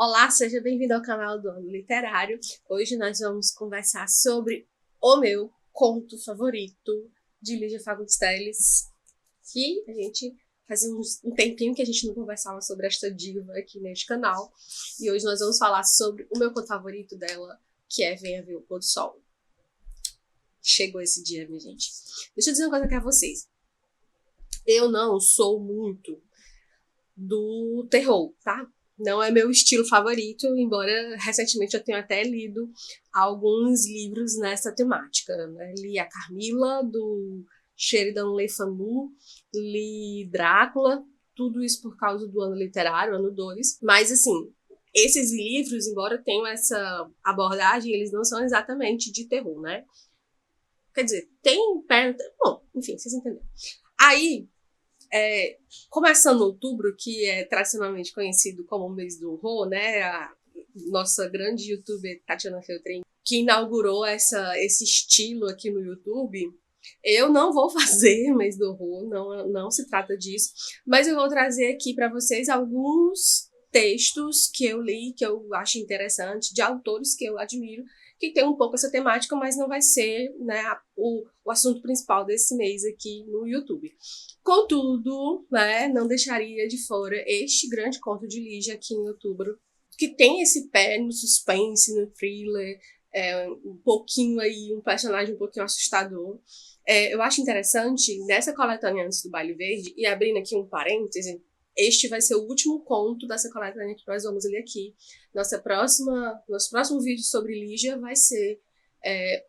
Olá, seja bem-vindo ao canal do Ano Literário. Hoje nós vamos conversar sobre o meu conto favorito de Lígia Fagundes Telles, que a gente fazia um tempinho que a gente não conversava sobre esta diva aqui neste canal. E hoje nós vamos falar sobre o meu conto favorito dela, que é Venha Ver o Pôr do Sol. Chegou esse dia, minha gente. Deixa eu dizer uma coisa aqui a vocês. Eu não sou muito do terror, tá? Não é meu estilo favorito, embora recentemente eu tenha até lido alguns livros nessa temática, né? Li a Carmila, do Sheridan Le Fanu, li Drácula, tudo isso por causa do ano literário, ano 2. Mas, assim, esses livros, embora tenham essa abordagem, eles não são exatamente de terror, né? Quer dizer, tem... Bom, enfim, vocês entenderam. Aí... começando outubro, que é tradicionalmente conhecido como o mês do horror, né? A nossa grande youtuber Tatiana Feltrin, que inaugurou esse estilo aqui no YouTube. Eu não vou fazer mês do horror, não se trata disso, mas eu vou trazer aqui para vocês alguns textos que eu li, que eu acho interessante, de autores que eu admiro, que tem um pouco essa temática, mas não vai ser, né, o assunto principal desse mês aqui no YouTube. Contudo, né, não deixaria de fora este grande conto de Lígia aqui em outubro, que tem esse pé no suspense, no thriller, um pouquinho aí, um personagem um pouquinho assustador. Eu acho interessante, nessa coletânea Antes do Baile Verde, e abrindo aqui um parêntese, este vai ser o último conto dessa coletânea que nós vamos ler aqui. Nosso próximo vídeo sobre Lígia vai ser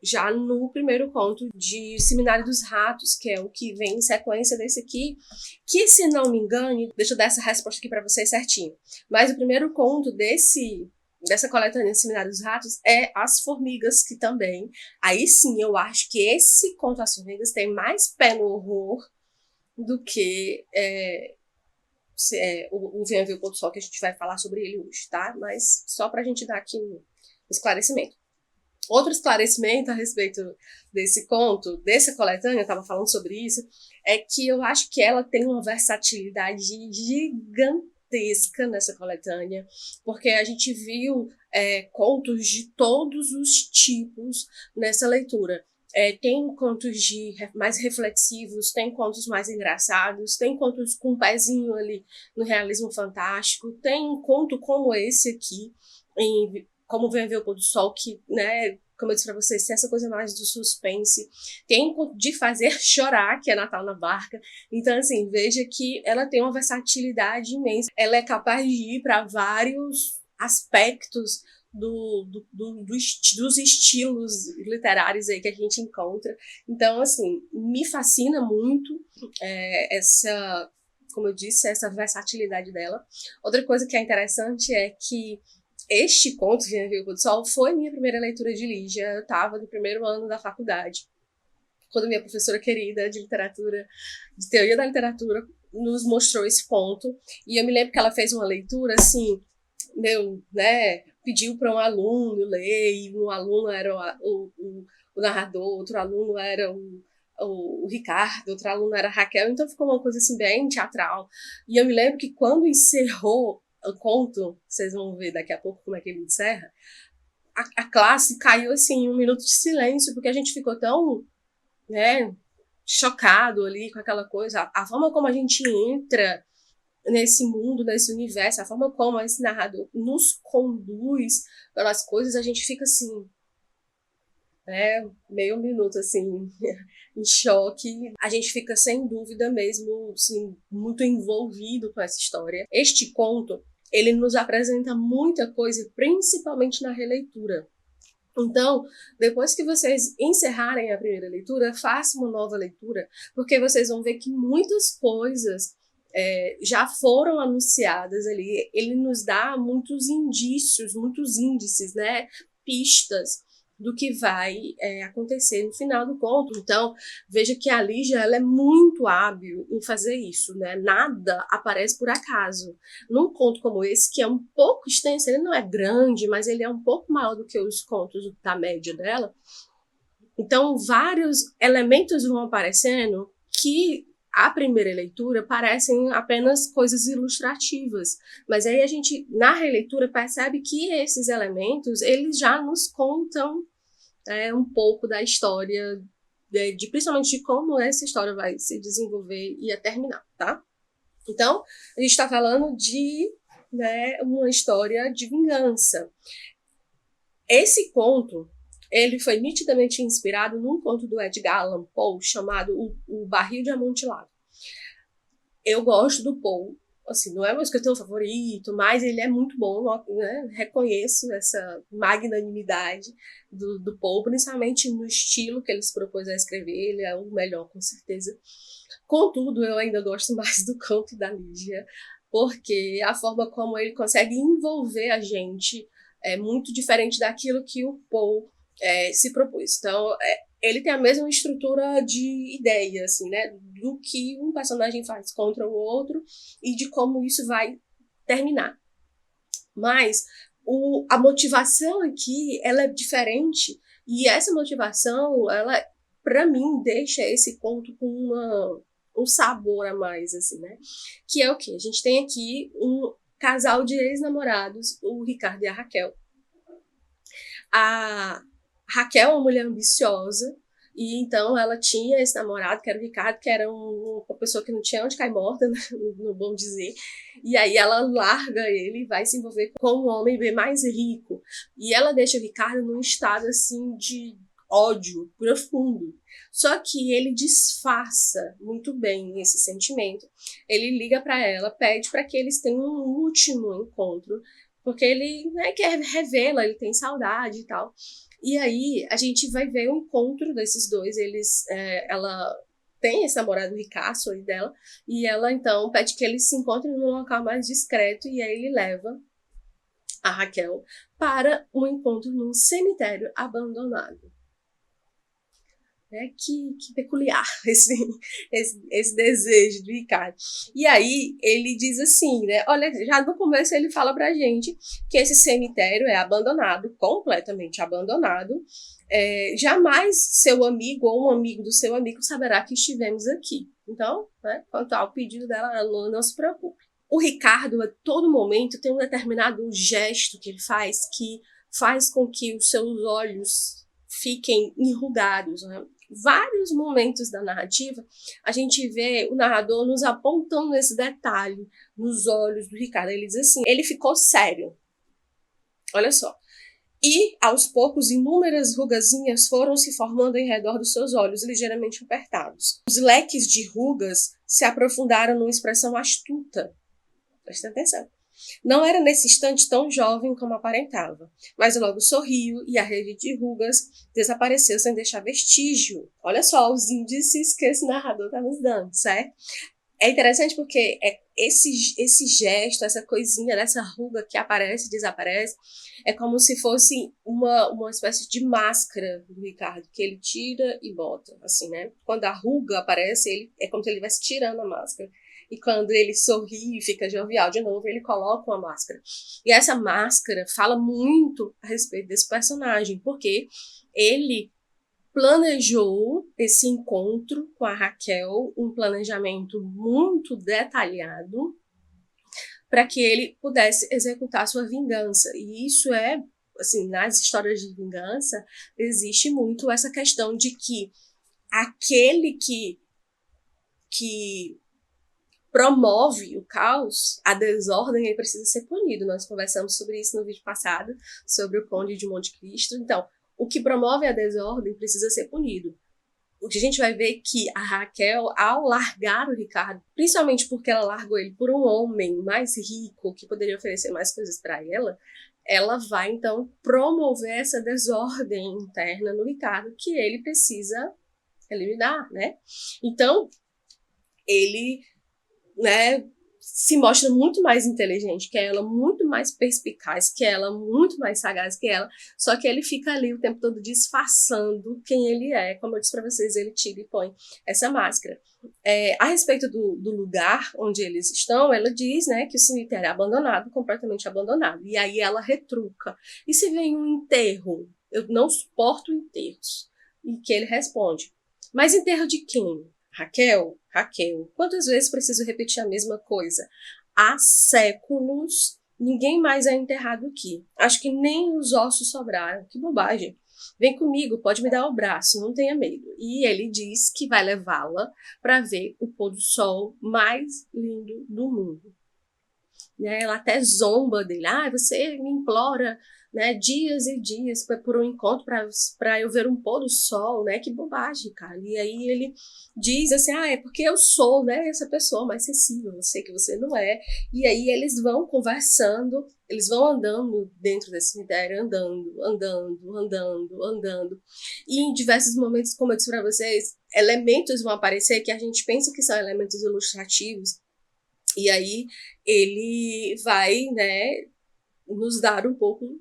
já no primeiro conto de Seminário dos Ratos, que é o que vem em sequência desse aqui, que, se não me engano, deixa eu dar essa resposta aqui para vocês certinho, mas o primeiro conto dessa coletânea Seminário dos Ratos é As Formigas, que também, aí sim, eu acho que esse conto As Formigas tem mais pé no horror do que o Venha Ver o Pôr do Sol, que a gente vai falar sobre ele hoje, tá? Mas só pra gente dar aqui um esclarecimento. Outro esclarecimento a respeito desse conto, dessa coletânea, eu estava falando sobre isso, é que eu acho que ela tem uma versatilidade gigantesca nessa coletânea, porque a gente viu contos de todos os tipos nessa leitura. Tem contos mais reflexivos, tem contos mais engraçados, tem contos com um pezinho ali no realismo fantástico, tem um conto como esse aqui, como Venha Ver o Pôr do Sol, que, né, como eu disse pra vocês, tem essa coisa mais do suspense, tem de fazer chorar, que é Natal na Barca. Então, assim, veja que ela tem uma versatilidade imensa. Ela é capaz de ir para vários aspectos dos estilos literários aí que a gente encontra. Então, assim, me fascina muito como eu disse, essa versatilidade dela. Outra coisa que é interessante é que este conto, Venha Ver o Pôr do Sol, foi minha primeira leitura de Lígia. Eu estava no primeiro ano da faculdade, quando minha professora querida de literatura, de teoria da literatura, nos mostrou esse conto. E eu me lembro que ela fez uma leitura, assim, pediu para um aluno ler, e um aluno era o narrador, outro aluno era o Ricardo, outro aluno era a Raquel, então ficou uma coisa assim bem teatral. E eu me lembro que quando encerrou o conto, vocês vão ver daqui a pouco como é que ele encerra, a classe caiu assim em um minuto de silêncio, porque a gente ficou tão, né, chocado ali com aquela coisa, a forma como a gente entra nesse mundo, nesse universo, a forma como esse narrador nos conduz pelas coisas, a gente fica assim, meio minuto assim, em choque. A gente fica sem dúvida mesmo, assim, muito envolvido com essa história. Este conto, ele nos apresenta muita coisa, principalmente na releitura. Então, depois que vocês encerrarem a primeira leitura, façam uma nova leitura, porque vocês vão ver que muitas coisas já foram anunciadas ali. Ele nos dá muitos indícios, muitos índices, né? Pistas do que vai acontecer no final do conto. Então, veja que a Lígia, ela é muito hábil em fazer isso, né? Nada aparece por acaso. Num conto como esse, que é um pouco extenso, ele não é grande, mas ele é um pouco maior do que os contos da média dela. Então, vários elementos vão aparecendo que à primeira leitura, parecem apenas coisas ilustrativas, mas aí a gente, na releitura, percebe que esses elementos, eles já nos contam um pouco da história, principalmente de como essa história vai se desenvolver e terminar, tá? Então, a gente está falando de uma história de vingança. Esse conto, ele foi nitidamente inspirado num conto do Edgar Allan Poe chamado O Barril de Amontilado. Eu gosto do Poe, assim, não é meu escritor favorito, mas ele é muito bom, né? Reconheço essa magnanimidade do Poe, principalmente no estilo que ele se propôs a escrever, ele é o melhor, com certeza. Contudo, eu ainda gosto mais do conto da Lígia, porque a forma como ele consegue envolver a gente é muito diferente daquilo que o Poe se propôs. Então, ele tem a mesma estrutura de ideia, assim, né, do que um personagem faz contra o outro e de como isso vai terminar. Mas a motivação aqui, ela é diferente, e essa motivação, ela, para mim, deixa esse conto com um sabor a mais, assim, né? Que é o quê? A gente tem aqui um casal de ex-namorados, o Ricardo e a Raquel. A Raquel é uma mulher ambiciosa, e então ela tinha esse namorado, que era o Ricardo, que era uma pessoa que não tinha onde cair morta, né? No bom dizer. E aí ela larga ele e vai se envolver com um homem bem mais rico. E ela deixa o Ricardo num estado assim de ódio profundo. Só que ele disfarça muito bem esse sentimento. Ele liga para ela, pede para que eles tenham um último encontro, porque ele quer revê-la, ele tem saudade e tal. E aí a gente vai ver o encontro desses dois. Ela tem esse namorado ricaço aí dela, e ela então pede que eles se encontrem num local mais discreto, e aí ele leva a Raquel para um encontro num cemitério abandonado. Que peculiar esse desejo do Ricardo. E aí ele diz assim, né? Olha, já no começo ele fala pra gente que esse cemitério é abandonado, completamente abandonado. Jamais seu amigo ou um amigo do seu amigo saberá que estivemos aqui. Então, né, quanto ao pedido dela, não se preocupe. O Ricardo, a todo momento, tem um determinado gesto que ele faz que faz com que os seus olhos fiquem enrugados, né? Vários momentos da narrativa, a gente vê o narrador nos apontando esse detalhe nos olhos do Ricardo. Ele diz assim, ele ficou sério. Olha só. E, aos poucos, inúmeras rugazinhas foram se formando em redor dos seus olhos, ligeiramente apertados. Os leques de rugas se aprofundaram numa expressão astuta. Presta atenção. Não era nesse instante tão jovem como aparentava, mas logo sorriu e a rede de rugas desapareceu sem deixar vestígio. Olha só os índices que esse narrador está nos dando, certo? É interessante porque esse gesto, essa coisinha dessa ruga que aparece e desaparece, é como se fosse uma espécie de máscara do Ricardo, que ele tira e bota, assim, né? Quando a ruga aparece, é como se ele estivesse tirando a máscara. E quando ele sorri e fica jovial de novo, ele coloca uma máscara. E essa máscara fala muito a respeito desse personagem, porque ele planejou esse encontro com a Raquel, um planejamento muito detalhado, para que ele pudesse executar sua vingança. E isso assim, nas histórias de vingança, existe muito essa questão de que aquele que promove o caos, a desordem, ele precisa ser punido. Nós conversamos sobre isso no vídeo passado, sobre o Conde de Monte Cristo. Então, o que promove a desordem precisa ser punido. O que a gente vai ver é que a Raquel, ao largar o Ricardo, principalmente porque ela largou ele por um homem mais rico, que poderia oferecer mais coisas para ela vai, então, promover essa desordem interna no Ricardo, que ele precisa eliminar, né? Então, ele, né, se mostra muito mais inteligente que ela, muito mais perspicaz que ela, muito mais sagaz que ela, só que ele fica ali o tempo todo disfarçando quem ele é. Como eu disse para vocês, ele tira e põe essa máscara. A respeito do lugar onde eles estão, ela diz, né, que o cemitério é abandonado, completamente abandonado. E aí ela retruca. E se vem um enterro? Eu não suporto enterros. E que ele responde, mas enterro de quem? Raquel, Raquel, quantas vezes preciso repetir a mesma coisa? Há séculos, ninguém mais é enterrado aqui. Acho que nem os ossos sobraram. Que bobagem. Vem comigo, pode me dar o braço, não tenha medo. E ele diz que vai levá-la para ver o pôr do sol mais lindo do mundo. Ela até zomba dele. Você me implora, né, dias e dias por um encontro para eu ver um pôr do sol, né? Que bobagem, cara. E aí ele diz assim, é porque eu sou, né, essa pessoa mais sensível, eu sei que você não é. E aí eles vão conversando, eles vão andando dentro desse cemitério, andando. E em diversos momentos, como eu disse para vocês, elementos vão aparecer que a gente pensa que são elementos ilustrativos. E aí ele vai, né, nos dar um pouco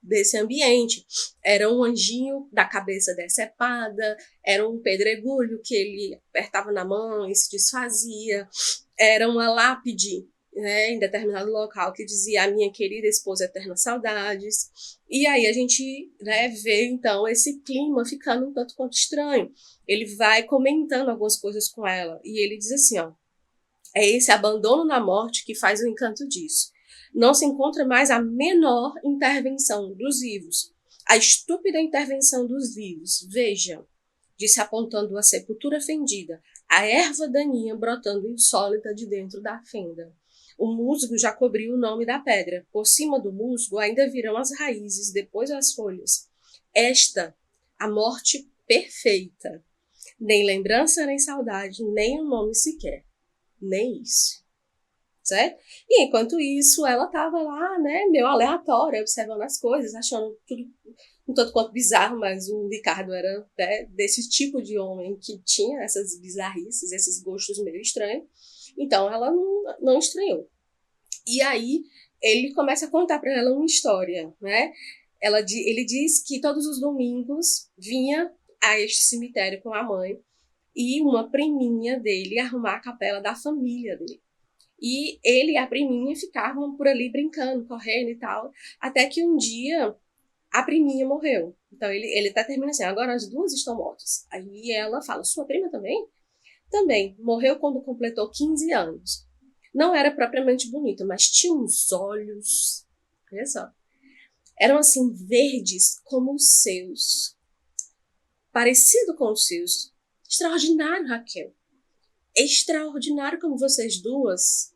desse ambiente. Era um anjinho da cabeça decepada, era um pedregulho que ele apertava na mão e se desfazia, era uma lápide, né, em determinado local que dizia a minha querida esposa eterna saudades. E aí a gente, né, vê então esse clima ficando um tanto quanto estranho. Ele vai comentando algumas coisas com ela e ele diz assim, é esse abandono na morte que faz o encanto disso. Não se encontra mais a menor intervenção dos vivos. A estúpida intervenção dos vivos. Veja, disse apontando a sepultura fendida, a erva daninha brotando insólita de dentro da fenda. O musgo já cobriu o nome da pedra. Por cima do musgo ainda virão as raízes, depois as folhas. Esta, a morte perfeita. Nem lembrança, nem saudade, nem um nome sequer. Nem isso, certo? E enquanto isso, ela tava lá, né, meio aleatória, observando as coisas, achando tudo um tanto quanto bizarro, mas o Ricardo era, né, desse tipo de homem que tinha essas bizarrices, esses gostos meio estranhos, então ela não estranhou. E aí ele começa a contar para ela uma história, né? Ele diz que todos os domingos vinha a este cemitério com a mãe e uma priminha dele arrumar a capela da família dele. E ele e a priminha ficavam por ali brincando, correndo e tal, até que um dia a priminha morreu. Então ele tá terminando assim, agora as duas estão mortas. Aí ela fala, sua prima também? Também, morreu quando completou 15 anos. Não era propriamente bonita, mas tinha uns olhos, olha só, eram assim verdes como os seus, parecido com os seus. Extraordinário, Raquel. Extraordinário como vocês duas.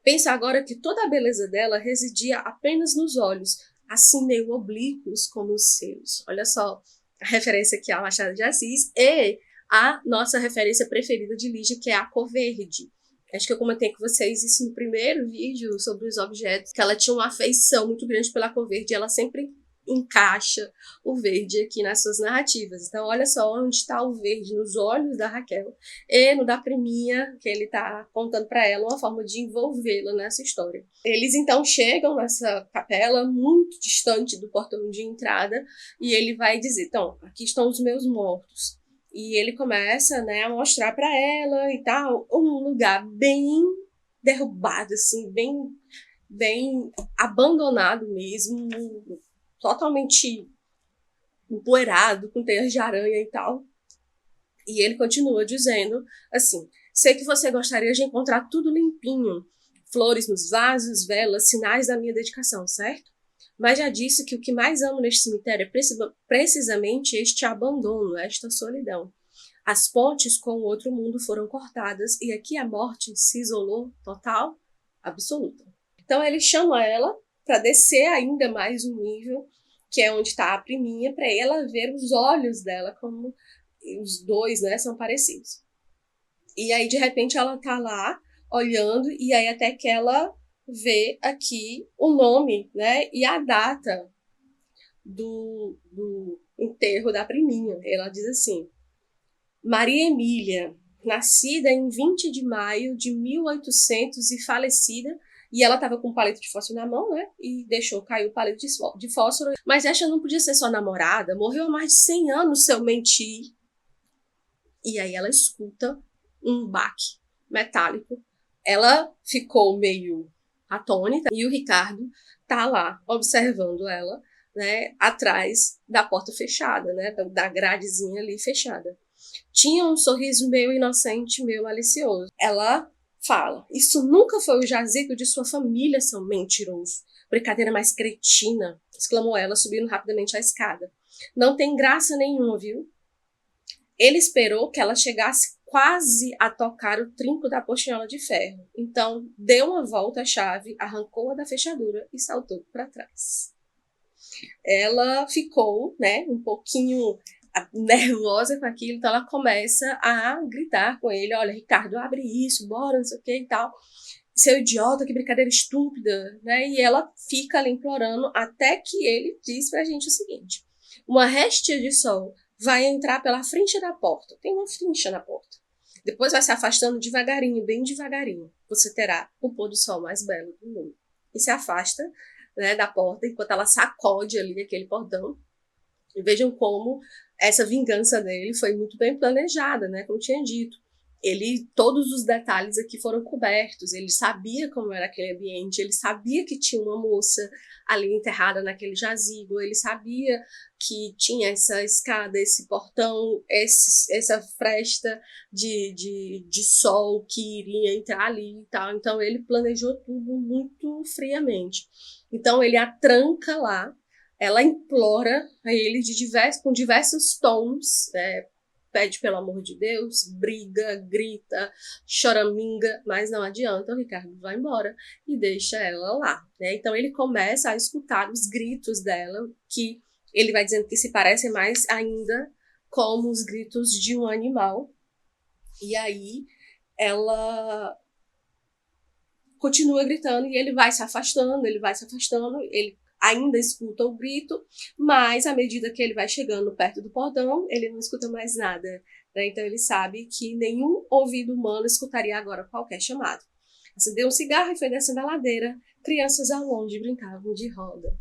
Pensa agora que toda a beleza dela residia apenas nos olhos, assim meio oblíquos como os seus. Olha só a referência aqui ao Machado de Assis e a nossa referência preferida de Lígia, que é a cor verde. Acho que eu comentei com vocês isso no primeiro vídeo sobre os objetos, que ela tinha uma afeição muito grande pela cor verde, ela sempre encaixa o verde aqui nas suas narrativas. Então, olha só onde está o verde nos olhos da Raquel e no da priminha, que ele está contando para ela uma forma de envolvê-la nessa história. Eles então chegam nessa capela muito distante do portão de entrada e ele vai dizer, então, aqui estão os meus mortos. E ele começa, né, a mostrar para ela e tal, um lugar bem derrubado, assim, bem abandonado mesmo, totalmente empoeirado, com teias de aranha e tal. E ele continua dizendo assim, sei que você gostaria de encontrar tudo limpinho, flores nos vasos, velas, sinais da minha dedicação, certo? Mas já disse que o que mais amo neste cemitério é precisamente este abandono, esta solidão. As pontes com o outro mundo foram cortadas e aqui a morte se isolou total, absoluta. Então ele chama ela para descer ainda mais um nível, que é onde está a priminha, para ela ver os olhos dela, como os dois, né, são parecidos. E aí, de repente, ela tá lá, olhando, e aí até que ela vê aqui o nome, né, e a data do enterro da priminha. Ela diz assim, Maria Emília, nascida em 20 de maio de 1800 e falecida. E ela estava com um palito de fósforo na mão, né? E deixou cair o palito de fósforo. Mas esta não podia ser sua namorada. Morreu há mais de 100 anos, se eu mentir. E aí ela escuta um baque metálico. Ela ficou meio atônita. E o Ricardo tá lá, observando ela, né? Atrás da porta fechada, né? Da gradezinha ali fechada. tinha um sorriso meio inocente, meio malicioso. Ela fala: isso nunca foi o jazigo de sua família, seu mentiroso. Brincadeira mais cretina, exclamou ela, subindo rapidamente a escada. Não tem graça nenhuma, viu? Ele esperou que ela chegasse quase a tocar o trinco da portinhola de ferro. Então, deu uma volta à chave, arrancou-a da fechadura e saltou para trás. Ela ficou, né, um pouquinho nervosa com aquilo, então ela começa a gritar com ele: olha, Ricardo, abre isso, bora, não sei o que e tal. Seu idiota, que brincadeira estúpida, né? E ela fica ali implorando até que ele diz pra gente o seguinte: uma réstia de sol vai entrar pela frente da porta. Tem uma frincha na porta. Depois vai se afastando devagarinho, bem devagarinho. Você terá o pôr do sol mais belo do mundo. E se afasta, né, da porta enquanto ela sacode ali aquele portão. E vejam como essa vingança dele foi muito bem planejada, né? Como eu tinha dito. Todos os detalhes aqui foram cobertos. Ele sabia como era aquele ambiente, ele sabia que tinha uma moça ali enterrada naquele jazigo, ele sabia que tinha essa escada, esse portão, essa fresta de sol que iria entrar ali e tal. Então ele planejou tudo muito friamente. Então ele a tranca lá, ela implora a ele com diversos tons, pede pelo amor de Deus, briga, grita, choraminga, mas não adianta, o Ricardo vai embora e deixa ela lá, né? Então ele começa a escutar os gritos dela, que ele vai dizendo que se parecem mais ainda como os gritos de um animal. E aí ela continua gritando e ele vai se afastando, ele ainda escuta o grito, mas à medida que ele vai chegando perto do portão, ele não escuta mais nada, né? Então ele sabe que nenhum ouvido humano escutaria agora qualquer chamado. Acendeu um cigarro e foi descendo a ladeira. Crianças ao longe brincavam de roda.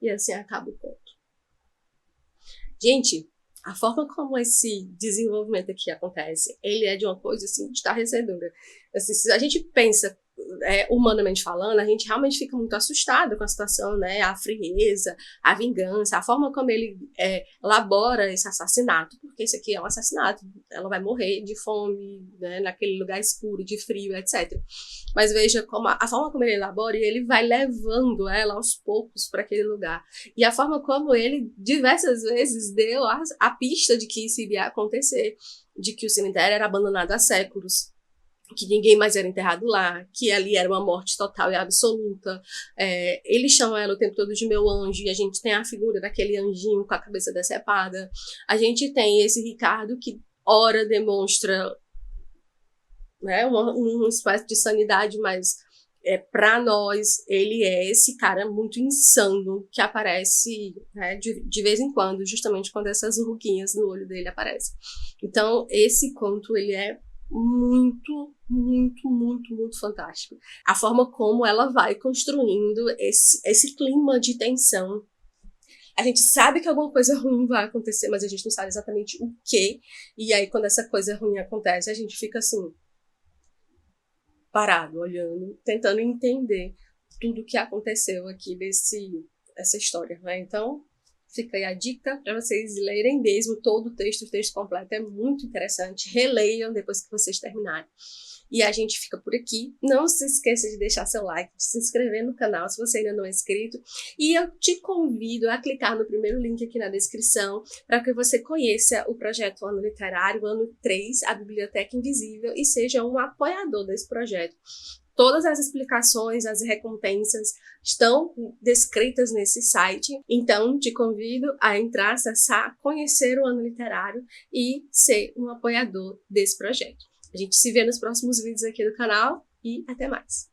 E assim acaba o conto. Gente, a forma como esse desenvolvimento aqui acontece, ele é de uma coisa assim, estarrecedora. Assim, se a gente pensa humanamente falando, a gente realmente fica muito assustado com a situação, né? A frieza, a vingança, a forma como ele elabora esse assassinato, porque isso aqui é um assassinato, ela vai morrer de fome, né? Naquele lugar escuro, de frio, etc. Mas veja como a forma como ele elabora, e ele vai levando ela aos poucos para aquele lugar. E a forma como ele diversas vezes deu a pista de que isso iria acontecer, de que o cemitério era abandonado há séculos, que ninguém mais era enterrado lá, que ali era uma morte total e absoluta. Ele chama ela o tempo todo de meu anjo, e a gente tem a figura daquele anjinho com a cabeça decepada. A gente tem esse Ricardo que ora demonstra, né, uma espécie de sanidade, mas para nós ele é esse cara muito insano que aparece, né, de vez em quando, justamente quando essas ruguinhas no olho dele aparecem. Então esse conto ele é muito, muito, muito, muito fantástico. A forma como ela vai construindo esse clima de tensão. A gente sabe que alguma coisa ruim vai acontecer, mas a gente não sabe exatamente o quê. E aí, quando essa coisa ruim acontece, a gente fica assim, parado, olhando, tentando entender tudo o que aconteceu aqui dessa história, né? Então, fica aí a dica para vocês lerem mesmo todo o texto completo, é muito interessante. Releiam depois que vocês terminarem. E a gente fica por aqui. Não se esqueça de deixar seu like, de se inscrever no canal se você ainda não é inscrito. E eu te convido a clicar no primeiro link aqui na descrição para que você conheça o projeto Ano Literário, ano 3, a Biblioteca Invisível, e seja um apoiador desse projeto. Todas as explicações, as recompensas estão descritas nesse site. Então, te convido a entrar, acessar, conhecer o Ano Literário e ser um apoiador desse projeto. A gente se vê nos próximos vídeos aqui do canal e até mais!